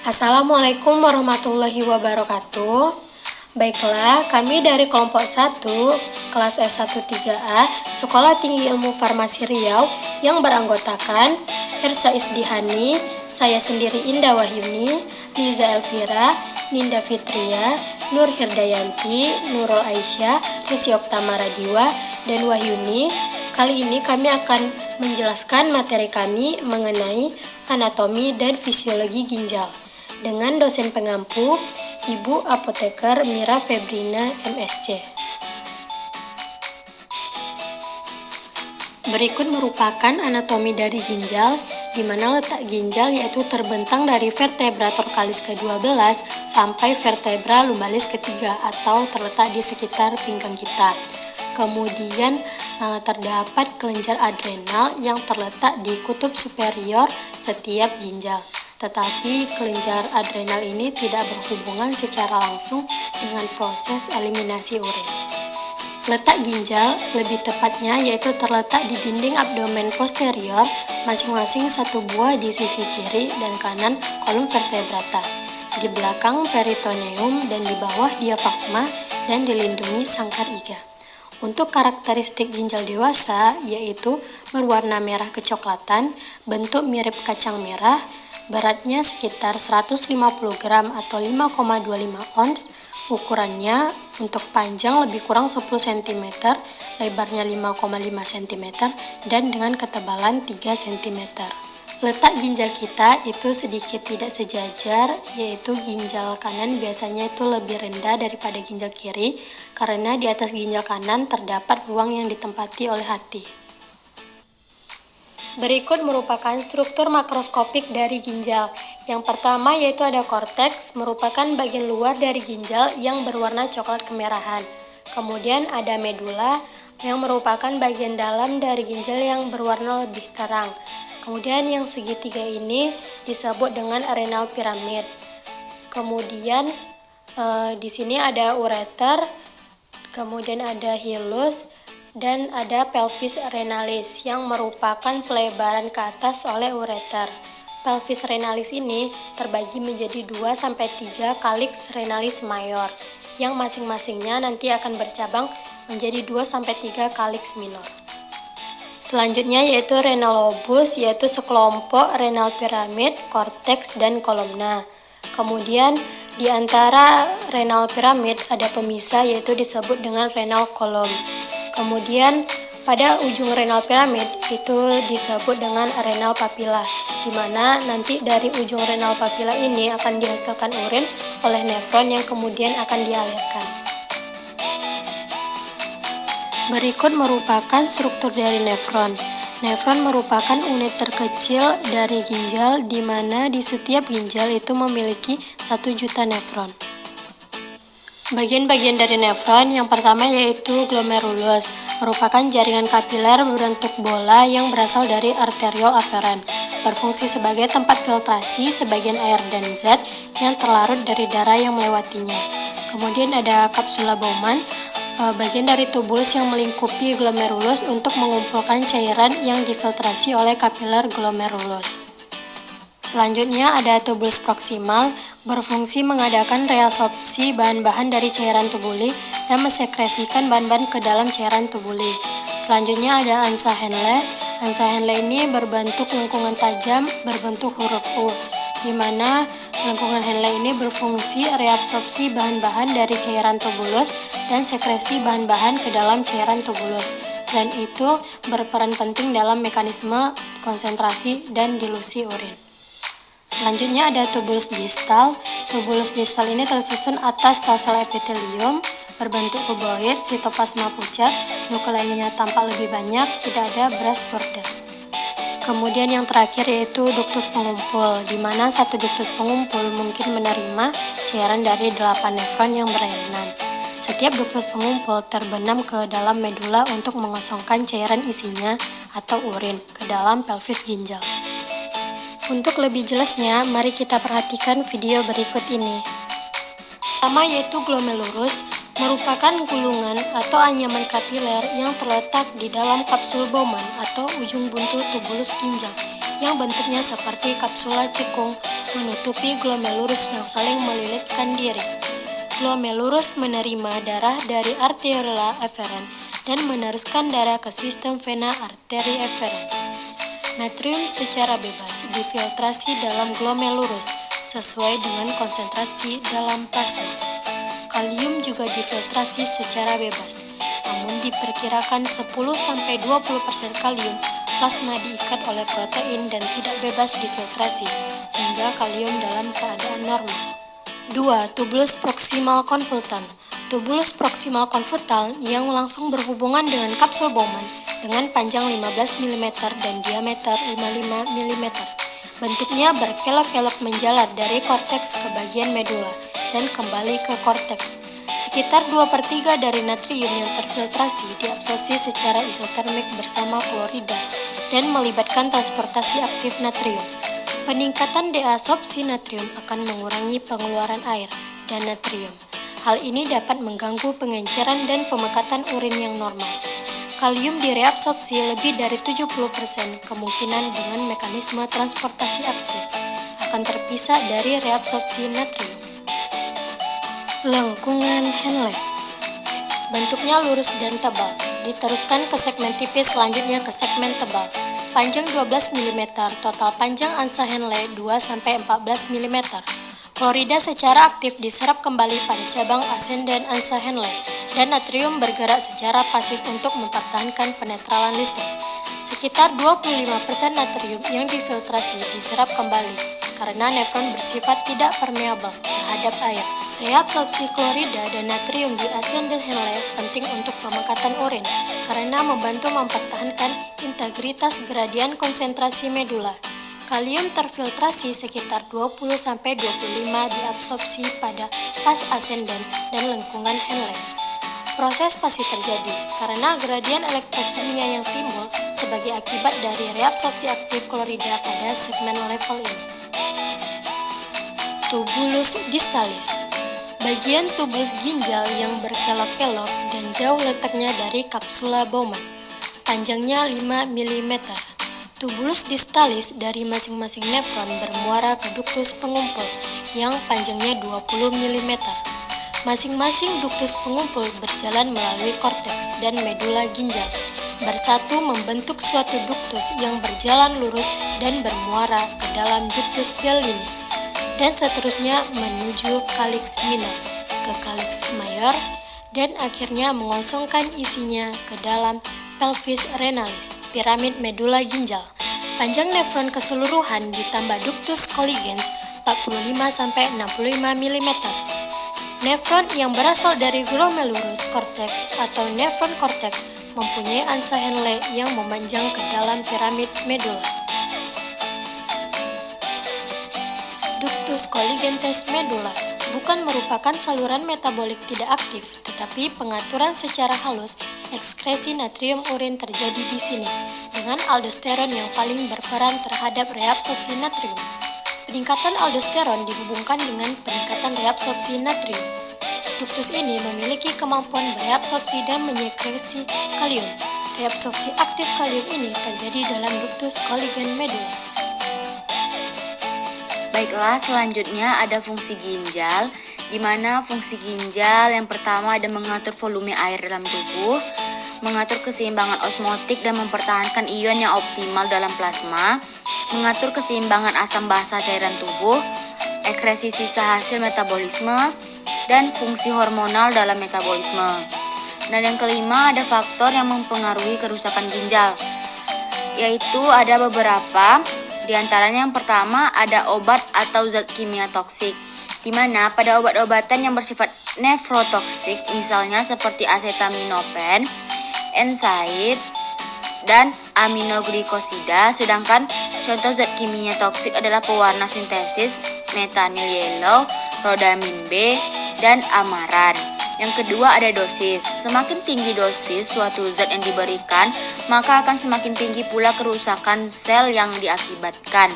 Assalamualaikum warahmatullahi wabarakatuh. Baiklah, kami dari kelompok 1, kelas S13A, Sekolah Tinggi Ilmu Farmasi Riau yang beranggotakan Ersa Isdihani, saya sendiri Indah Wahyuni, Liza Elvira, Ninda Fitria, Nur Hirdayanti, Nurul Aisyah, Resi Oktamara Diwa, dan Wahyuni. Kali ini kami akan menjelaskan materi kami mengenai anatomi dan fisiologi ginjal dengan dosen pengampu Ibu Apoteker Mira Febrina MSc. Berikut merupakan anatomi dari ginjal, di mana letak ginjal yaitu terbentang dari vertebra torkalis ke-12 sampai vertebra lumbalis ketiga atau terletak di sekitar pinggang kita. Kemudian terdapat kelenjar adrenal yang terletak di kutub superior setiap ginjal. Tetapi kelenjar adrenal ini tidak berhubungan secara langsung dengan proses eliminasi urin. Letak ginjal lebih tepatnya yaitu terletak di dinding abdomen posterior, masing-masing satu buah di sisi kiri dan kanan kolom vertebrata, di belakang peritoneum dan di bawah diafragma dan dilindungi sangkar iga. Untuk karakteristik ginjal dewasa yaitu berwarna merah kecoklatan, bentuk mirip kacang merah, beratnya sekitar 150 gram atau 5,25 ons, ukurannya untuk panjang lebih kurang 10 cm, lebarnya 5,5 cm, dan dengan ketebalan 3 cm. Letak ginjal kita itu sedikit tidak sejajar, yaitu ginjal kanan biasanya itu lebih rendah daripada ginjal kiri, karena di atas ginjal kanan terdapat ruang yang ditempati oleh hati. Berikut merupakan struktur makroskopik dari ginjal. Yang pertama yaitu ada korteks, merupakan bagian luar dari ginjal yang berwarna coklat kemerahan. Kemudian ada medula, yang merupakan bagian dalam dari ginjal yang berwarna lebih terang. Kemudian yang segitiga ini disebut dengan renal pyramid. Kemudian di sini ada ureter, kemudian ada hilus, dan ada pelvis renalis yang merupakan pelebaran ke atas oleh ureter. Pelvis renalis ini terbagi menjadi 2-3 calyx renalis mayor, yang masing-masingnya nanti akan bercabang menjadi 2-3 calyx minor. Selanjutnya yaitu renal lobus, yaitu sekelompok renal piramid, korteks, dan kolumna. Kemudian di antara renal piramid ada pemisah yaitu disebut dengan renal kolom. Kemudian pada ujung renal piramid itu disebut dengan renal papilla, di mana nanti dari ujung renal papilla ini akan dihasilkan urin oleh nefron yang kemudian akan dialirkan. Berikut merupakan struktur dari nefron. Nefron merupakan unit terkecil dari ginjal, di mana di setiap ginjal itu memiliki 1 juta nefron. Bagian-bagian dari nefron yang pertama yaitu glomerulus, merupakan jaringan kapiler berbentuk bola yang berasal dari arteriol aferen, berfungsi sebagai tempat filtrasi sebagian air dan zat yang terlarut dari darah yang melewatinya. Kemudian ada kapsula Bowman, bagian dari tubulus yang melingkupi glomerulus untuk mengumpulkan cairan yang difiltrasi oleh kapiler glomerulus. Selanjutnya ada tubulus proksimal, berfungsi mengadakan reabsorpsi bahan-bahan dari cairan tubuli dan mensekresikan bahan-bahan ke dalam cairan tubuli. Selanjutnya ada ansa Henle. Ansa Henle ini berbentuk lengkungan tajam berbentuk huruf U, di mana lengkungan Henle ini berfungsi reabsorpsi bahan-bahan dari cairan tubulus dan sekresi bahan-bahan ke dalam cairan tubulus. Selain itu, berperan penting dalam mekanisme konsentrasi dan dilusi urin. Selanjutnya ada tubulus distal. Tubulus distal ini tersusun atas sel-sel epitelium, berbentuk kuboid, sitoplasma pucat, nukleinya tampak lebih banyak, tidak ada beras borda. Kemudian yang terakhir yaitu ductus pengumpul, di mana satu ductus pengumpul mungkin menerima cairan dari 8 nefron yang berlainan. Setiap ductus pengumpul terbenam ke dalam medula untuk mengosongkan cairan isinya atau urin ke dalam pelvis ginjal. Untuk lebih jelasnya, mari kita perhatikan video berikut ini. Pertama yaitu glomerulus, merupakan gulungan atau anyaman kapiler yang terletak di dalam kapsul Bowman atau ujung buntu tubulus ginjal, yang bentuknya seperti kapsula cekung menutupi glomerulus yang saling melilitkan diri. Glomerulus menerima darah dari arteriola efferent dan meneruskan darah ke sistem vena arteri efferent. Natrium secara bebas difiltrasi dalam glomerulus sesuai dengan konsentrasi dalam plasma. Kalium juga difiltrasi secara bebas, namun diperkirakan 10-20% kalium plasma diikat oleh protein dan tidak bebas difiltrasi, sehingga kalium dalam keadaan normal. 2. Tubulus proximal convolutan. Tubulus proximal convolutan yang langsung berhubungan dengan kapsul Bowman dengan panjang 15 mm dan diameter 55 mm. Bentuknya berkelok-kelok menjalar dari korteks ke bagian medula dan kembali ke korteks. Sekitar 2/3 dari natrium yang terfiltrasi diabsorpsi secara isotermik bersama klorida dan melibatkan transportasi aktif natrium. Peningkatan deabsorpsi natrium akan mengurangi pengeluaran air dan natrium. Hal ini dapat mengganggu pengenceran dan pemekatan urin yang normal. Kalium direabsorpsi lebih dari 70%, kemungkinan dengan mekanisme transportasi aktif akan terpisah dari reabsorpsi natrium. Lengkungan Henle. Bentuknya lurus dan tebal, diteruskan ke segmen tipis selanjutnya ke segmen tebal. Panjang 12 mm, total panjang ansa Henle 2-14 mm. Klorida secara aktif diserap kembali pada cabang asenden ansa Henle, dan natrium bergerak secara pasif untuk mempertahankan penetralan listrik. Sekitar 25% natrium yang difiltrasi diserap kembali, karena nefron bersifat tidak permeabel terhadap air. Reabsorpsi klorida dan natrium di asenden Henle penting untuk pemekatan urin, karena membantu mempertahankan integritas gradian konsentrasi medula. Kalium terfiltrasi sekitar 20-25 diabsorpsi pada pas asenden dan lengkungan Henle. Proses pasti terjadi karena gradien elektrokimia yang timbul sebagai akibat dari reabsorpsi aktif klorida pada segmen level ini. Tubulus distalis. Bagian tubulus ginjal yang berkelok-kelok dan jauh letaknya dari kapsula Bowman. Panjangnya 5 mm. Tubulus distalis dari masing-masing nefron bermuara ke duktus pengumpul yang panjangnya 20 mm. Masing-masing duktus pengumpul berjalan melalui korteks dan medula ginjal, bersatu membentuk suatu duktus yang berjalan lurus dan bermuara ke dalam duktus Bellini, dan seterusnya menuju kalix minor, ke kalix mayor, dan akhirnya mengosongkan isinya ke dalam pelvis renalis, piramid medula ginjal. Panjang nefron keseluruhan ditambah duktus colligens 45-65 mm. Nefron yang berasal dari glomerulus cortex atau nefron cortex mempunyai ansa Henle yang memanjang ke dalam piramid medula. Ductus colligentes medula bukan merupakan saluran metabolik tidak aktif, tetapi pengaturan secara halus ekskresi natrium urin terjadi di sini, dengan aldosteron yang paling berperan terhadap reabsorpsi natrium. Peningkatan aldosteron dihubungkan dengan peningkatan reabsorpsi natrium. Duktus ini memiliki kemampuan bereabsorpsi dan menyekresi kalium. Reabsorpsi aktif kalium ini terjadi dalam duktus Colligen medula. Baiklah, selanjutnya ada fungsi ginjal, di mana fungsi ginjal yang pertama ada mengatur volume air dalam tubuh, mengatur keseimbangan osmotik dan mempertahankan ion yang optimal dalam plasma, mengatur keseimbangan asam basa cairan tubuh, ekskresi sisa hasil metabolisme, dan fungsi hormonal dalam metabolisme. Dan yang kelima ada faktor yang mempengaruhi kerusakan ginjal, yaitu ada beberapa. Di antaranya yang pertama ada obat atau zat kimia toksik, di mana pada obat-obatan yang bersifat nefrotoksik, misalnya seperti acetaminophen, NSAID, dan aminoglikosida, sedangkan contoh zat kimia toksik adalah pewarna sintesis, metanyl yellow, rhodamin B, dan amaran. Yang kedua ada dosis. Semakin tinggi dosis suatu zat yang diberikan, maka akan semakin tinggi pula kerusakan sel yang diakibatkan.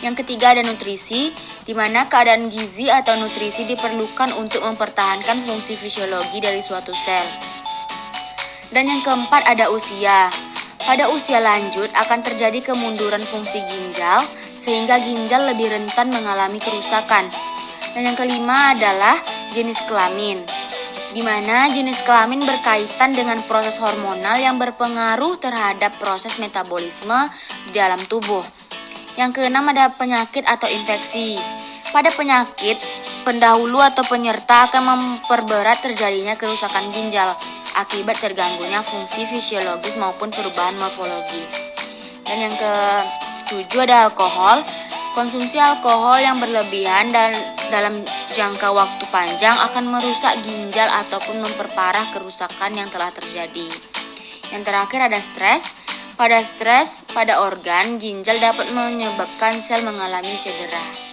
Yang ketiga ada nutrisi, di mana keadaan gizi atau nutrisi diperlukan untuk mempertahankan fungsi fisiologi dari suatu sel. Dan yang keempat ada usia. Pada usia lanjut akan terjadi kemunduran fungsi ginjal ginjal, sehingga ginjal lebih rentan mengalami kerusakan. Dan yang kelima adalah jenis kelamin, di mana jenis kelamin berkaitan dengan proses hormonal yang berpengaruh terhadap proses metabolisme di dalam tubuh. Yang keenam ada penyakit atau infeksi. Pada penyakit, pendahulu atau penyerta akan memperberat terjadinya kerusakan ginjal akibat terganggunya fungsi fisiologis maupun perubahan morfologi. Dan yang ketujuh ada alkohol. Konsumsi alkohol yang berlebihan dalam jangka waktu panjang akan merusak ginjal ataupun memperparah kerusakan yang telah terjadi. Yang terakhir ada stres. Pada stres pada organ, ginjal dapat menyebabkan sel mengalami cedera.